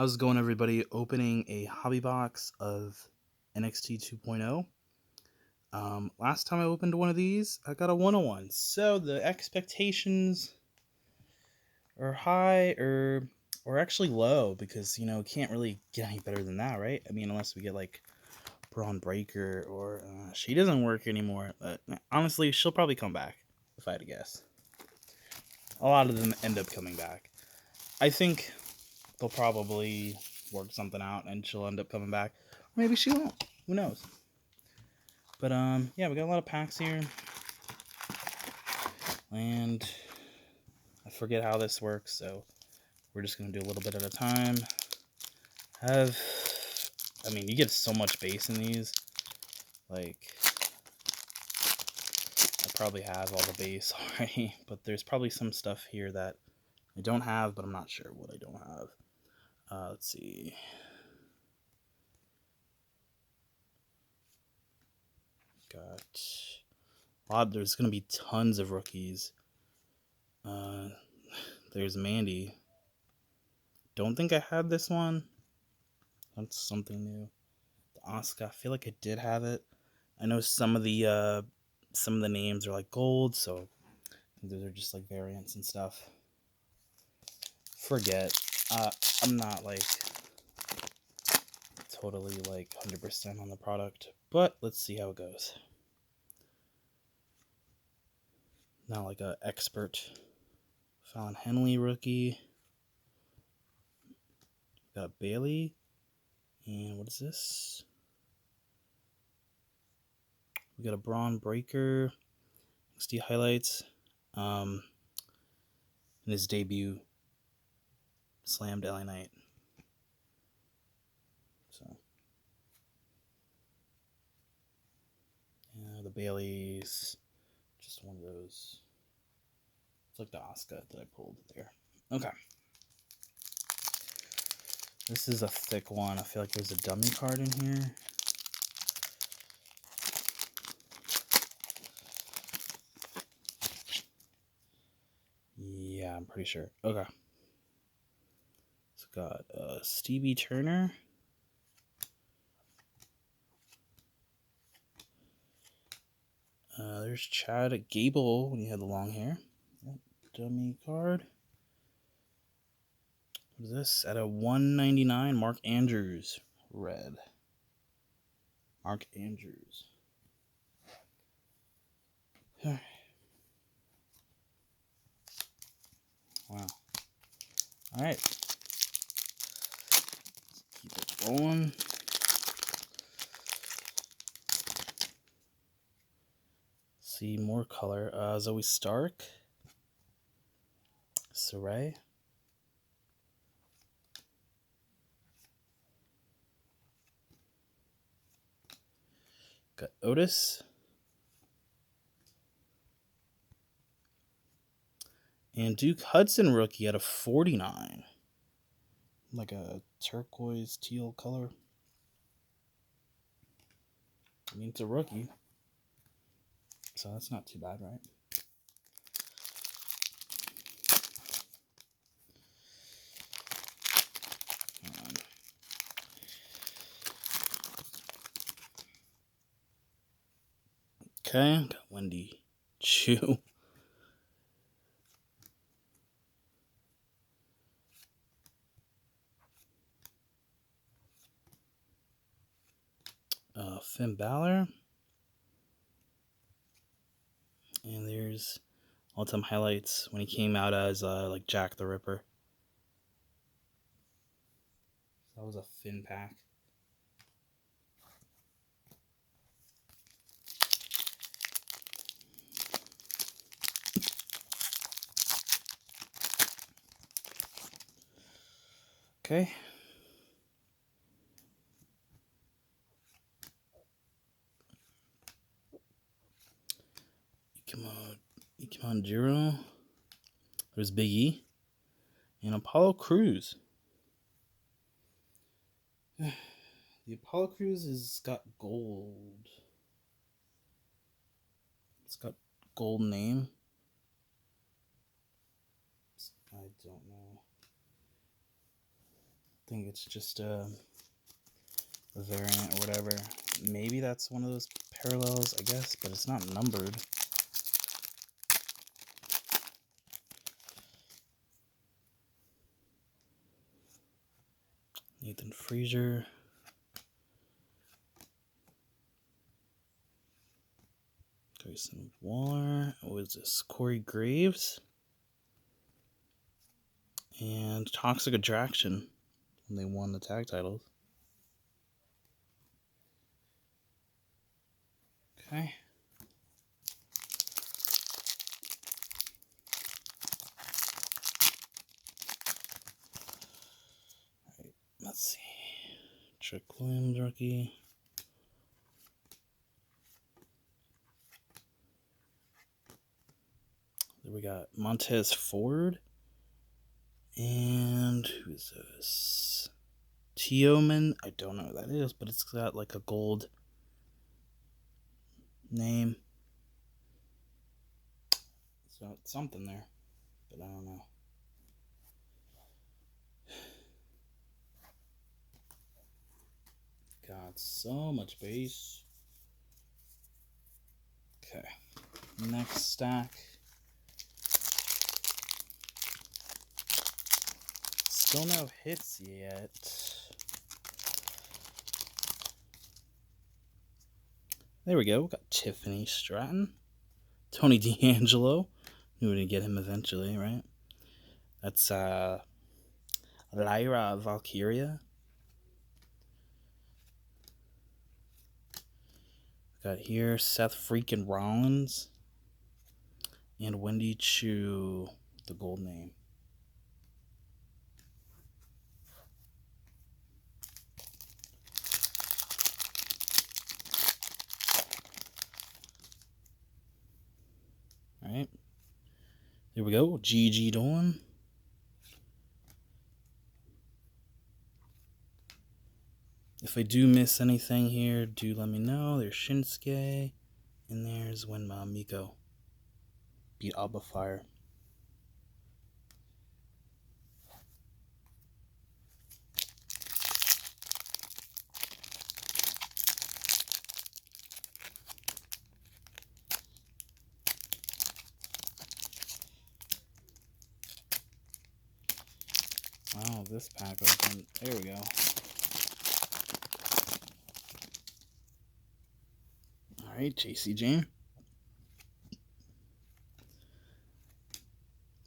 How's it going, everybody? Opening a hobby box of NXT 2.0. Last time I opened one of these, I got a 101. So the expectations are high or actually low because, can't really get any better than that, right? I mean, unless we get like Braun Breaker or she doesn't work anymore. But honestly, she'll probably come back if I had to guess. A lot of them end up coming back. I think they'll probably work something out and she'll end up coming back. Or maybe she won't. Who knows? But yeah, we got a lot of packs here. And I forget how this works, so we're just gonna do a little bit at a time. You get so much base in these. Like, I probably have all the base already, but there's probably some stuff here that I don't have, but I'm not sure what I don't have. Let's see. There's gonna be tons of rookies. There's Mandy. Don't think I had this one. That's something new. The Asuka, I feel like I did have it. I know some of the names are like gold, so those are just like variants and stuff. Forget. I'm not like totally like 100% on the product, but let's see how it goes. Not like an expert. Fallon Henley rookie. Got Bailey. And what is this? We got a Braun Breaker. NXT highlights. In his debut, slammed LA Knight. So, yeah, the Bailey's just one of those. It's like the Asuka that I pulled there. Okay. This is a thick one. I feel like there's a dummy card in here. Yeah, I'm pretty sure. Okay. It's got Stevie Turner. There's Chad Gable when he had the long hair. Dummy card. What is this? At a 199, Mark Andrews. Red. Mark Andrews. Wow. Alright. Keep it rolling. See more color. Zoe Stark. Saray. Got Otis. And Duke Hudson rookie at a 49. Like a turquoise teal color. I mean, it's a rookie. So that's not too bad, right? Okay, got Wendy Chu. Finn Balor. And there's all-time highlights when he came out as like Jack the Ripper. That was a Finn pack. Okay. Ikemen Jiro. There's Big E. And Apollo Crews. The Apollo Crews has got gold. It's got gold name. I don't know. think it's just a variant or whatever. Maybe that's one of those parallels, I guess, but it's not numbered. Nathan Frazier. Grayson Waller. What is this? Corey Graves. And Toxic Attraction when they won the tag titles. Okay. Alright, let's see. Trick Williams rookie. Then we got Montez Ford. And who's this? Tioman. I don't know who that is, but it's got like a gold name. So it's something there, but I don't know. God, so much base. Okay, next stack. Still no hits yet. There we go. We got Tiffany Stratton. Tony D'Angelo. Knew we'd get him eventually, right? That's Lyra Valkyria. Got here Seth freaking Rollins. And Wendy Chu, the gold name. Alright. There we go. Gigi Dolan. If I do miss anything here, do let me know. There's Shinsuke. And there's when Miko beat Alba Fire. Wow, this pack opened. There we go. Alright, JC Jane.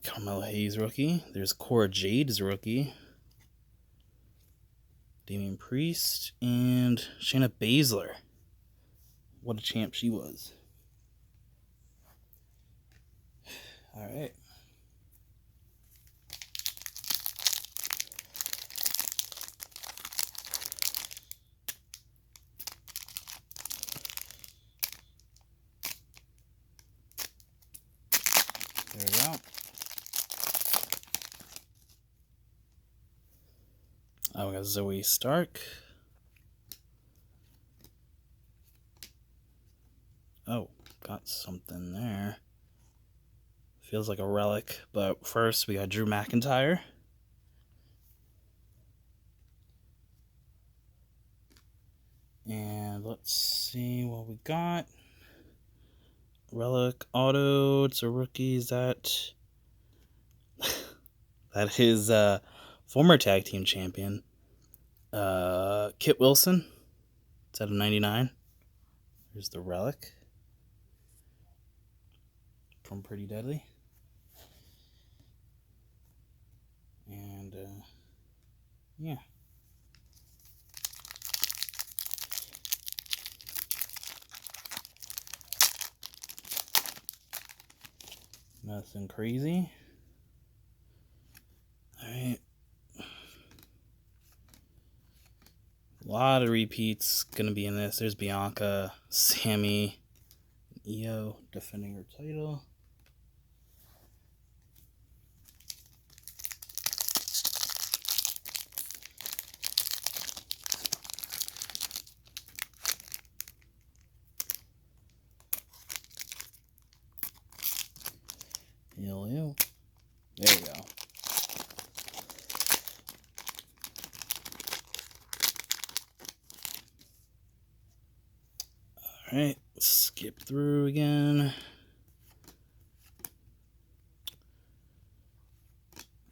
Carmelo Hayes rookie. There's Cora Jade's rookie. Damian Priest. And Shayna Baszler. What a champ she was. Alright. There we go. Oh, we got Zoe Stark. Oh, got something there. Feels like a relic. But first, we got Drew McIntyre. And let's see what we got. Relic auto. It's a rookie. Is that that is former tag team champion Kit Wilson. It's out of 99. Here's the relic from Pretty Deadly. And yeah. Nothing crazy. Alright. A lot of repeats gonna be in this. There's Bianca, Sammy, Io defending her title. Ew. There we go. Alright, skip through again.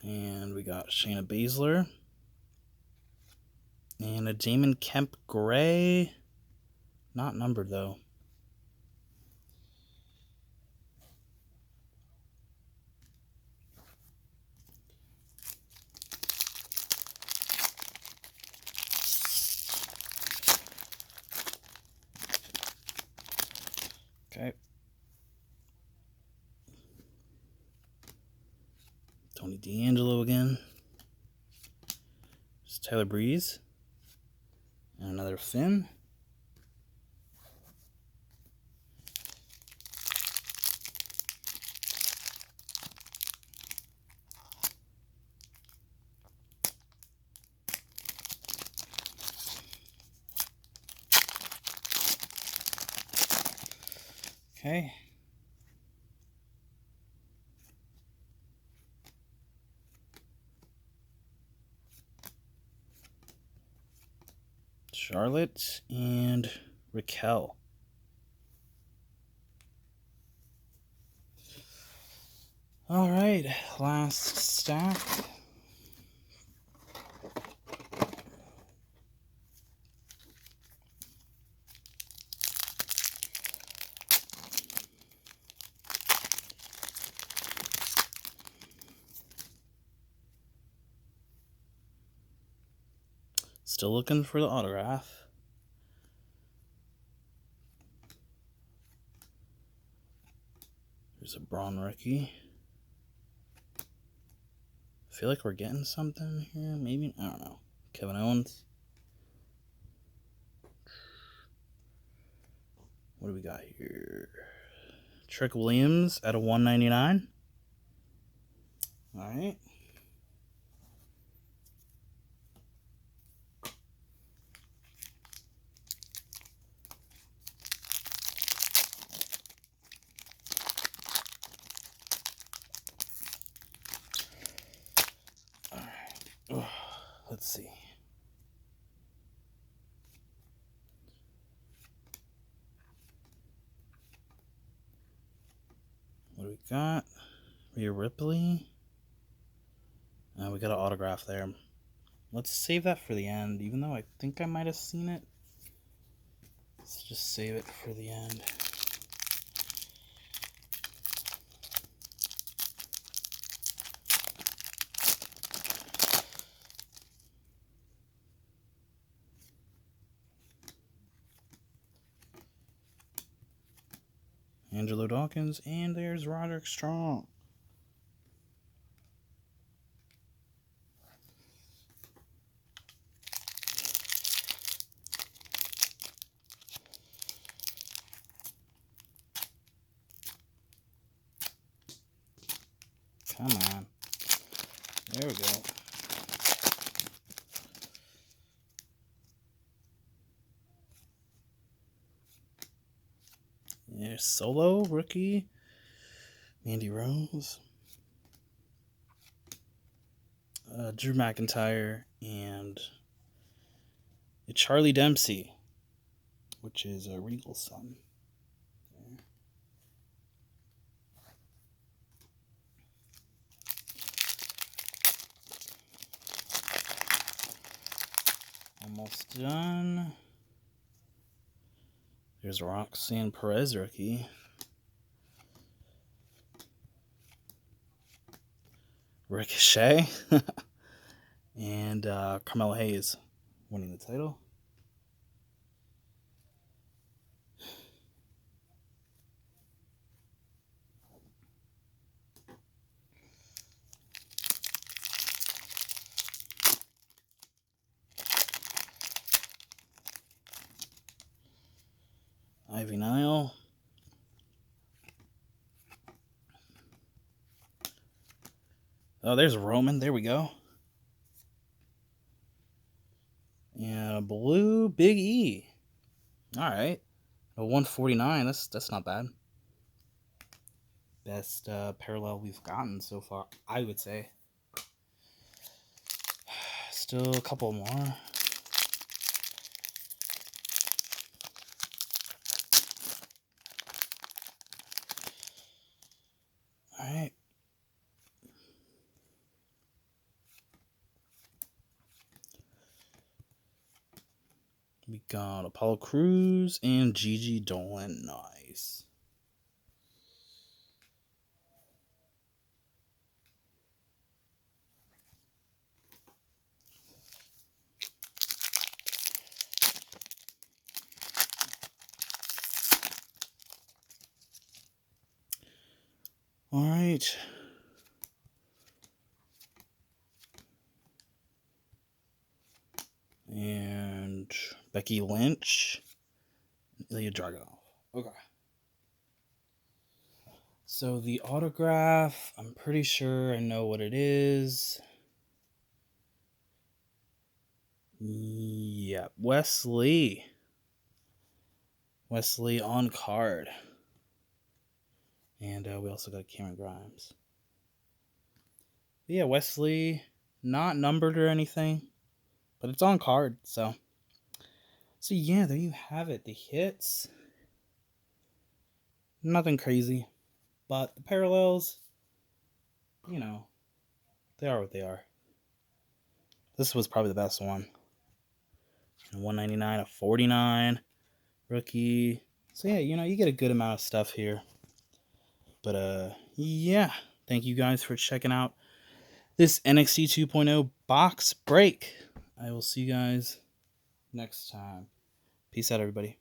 And we got Shayna Baszler. And a Damon Kemp Gray. Not numbered, though. Okay. Tony D'Angelo again. Just Tyler Breeze. And another Finn. Okay. Charlotte and Raquel. All right, last stack. Still looking for the autograph. There's a Braun rookie. I feel like we're getting something here. Maybe, I don't know. Kevin Owens. What do we got here? Trick Williams at a 199. All right. All right. Let's see. What do we got? Rhea Ripley. We got an autograph there. Let's save that for the end, even though I think I might have seen it. Let's just save it for the end. Angelo Dawkins, and there's Roderick Strong. Come on. There we go. There's Solo, rookie. Mandy Rose. Drew McIntyre, and Charlie Dempsey, which is a Regal son. Almost done. There's Roxanne Perez rookie. Ricochet. And Carmelo Hayes winning the title. Ivy Nile. Oh, there's Roman. There we go. And a blue Big E. All right. A 149. That's not bad. Best parallel we've gotten so far, I would say. Still a couple more. We got Apollo Crews and Gigi Dolan. Nice. All right. And Becky Lynch, Ilya Dragunov. Okay. So the autograph, I'm pretty sure I know what it is. Yeah, Wesley on card. And we also got Cameron Grimes. But yeah, Wesley, not numbered or anything, but it's on card. So yeah, there you have it. The hits, nothing crazy, but the parallels, you know, they are what they are. This was probably the best one. 199, a 49 rookie. So yeah, you get a good amount of stuff here. But yeah, thank you guys for checking out this NXT 2.0 box break. I will see you guys next time. Peace out, everybody.